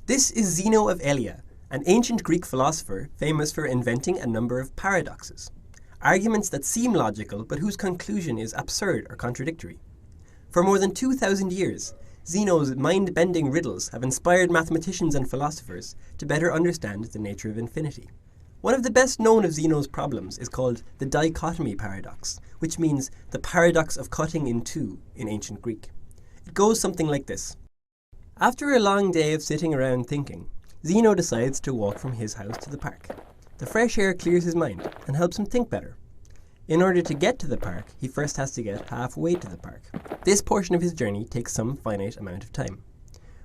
This is Zeno of Elea, an ancient Greek philosopher famous for inventing a number of paradoxes, arguments that seem logical but whose conclusion is absurd or contradictory. For more than 2,000 years, Zeno's mind-bending riddles have inspired mathematicians and philosophers to better understand the nature of infinity. One of the best known of Zeno's problems is called the dichotomy paradox, which means the paradox of cutting in two in ancient Greek. It goes something like this. After a long day of sitting around thinking, Zeno decides to walk from his house to the park. The fresh air clears his mind and helps him think better. In order to get to the park, he first has to get halfway to the park. This portion of his journey takes some finite amount of time.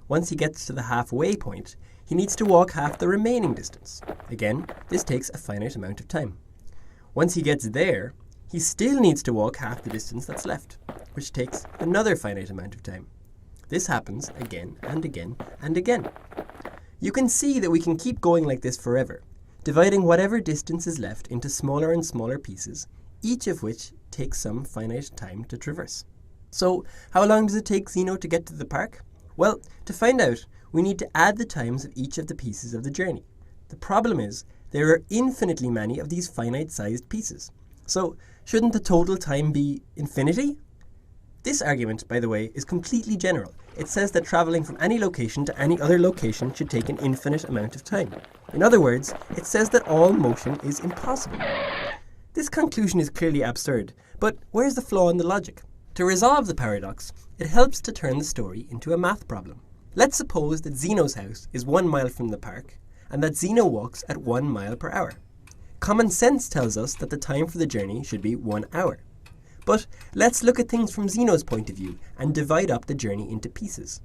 Once he gets to the halfway point, he needs to walk half the remaining distance. Again, this takes a finite amount of time. Once he gets there, he still needs to walk half the distance that's left, which takes another finite amount of time. This happens again and again and again. You can see that we can keep going like this forever, dividing whatever distance is left into smaller and smaller pieces, each of which takes some finite time to traverse. So, how long does it take Zeno to get to the park? Well, to find out, we need to add the times of each of the pieces of the journey. The problem is, there are infinitely many of these finite-sized pieces. So, shouldn't the total time be infinity? This argument, by the way, is completely general. It says that travelling from any location to any other location should take an infinite amount of time. In other words, it says that all motion is impossible. This conclusion is clearly absurd, but where's the flaw in the logic? To resolve the paradox, it helps to turn the story into a math problem. Let's suppose that Zeno's house is 1 mile from the park, and that Zeno walks at 1 mile per hour. Common sense tells us that the time for the journey should be 1 hour. But let's look at things from Zeno's point of view and divide up the journey into pieces.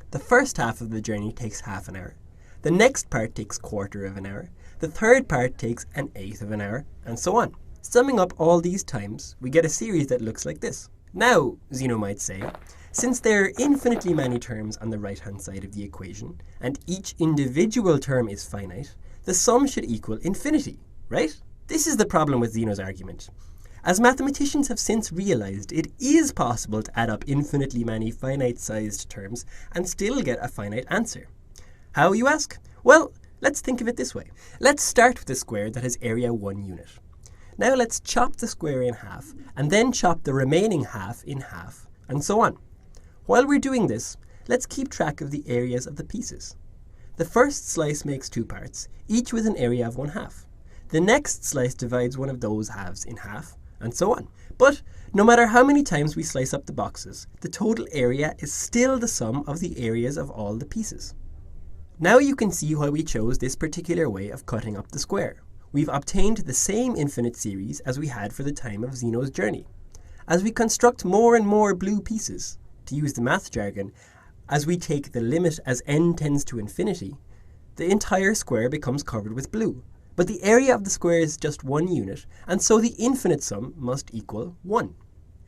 The first half of the journey takes half an hour. The next part takes 1/4 of an hour. The third part takes 1/8 of an hour, and so on. Summing up all these times, we get a series that looks like this. Now, Zeno might say, since there are infinitely many terms on the right-hand side of the equation, and each individual term is finite, the sum should equal infinity, right? This is the problem with Zeno's argument. As mathematicians have since realized, it is possible to add up infinitely many finite-sized terms and still get a finite answer. How, you ask? Well, let's think of it this way. Let's start with a square that has area 1 unit. Now let's chop the square in half, and then chop the remaining half in half, and so on. While we're doing this, let's keep track of the areas of the pieces. The first slice makes 2 parts, each with an area of 1/2. The next slice divides one of those halves in half, and so on. But no matter how many times we slice up the boxes, the total area is still the sum of the areas of all the pieces. Now you can see why we chose this particular way of cutting up the square. We've obtained the same infinite series as we had for the time of Zeno's journey. As we construct more and more blue pieces, to use the math jargon, as we take the limit as n tends to infinity, the entire square becomes covered with blue. But the area of the square is just 1 unit, and so the infinite sum must equal 1.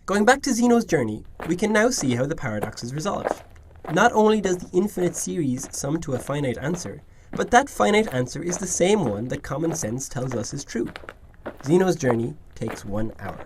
Going back to Zeno's journey, we can now see how the paradox is resolved. Not only does the infinite series sum to a finite answer, but that finite answer is the same one that common sense tells us is true. Zeno's journey takes 1 hour.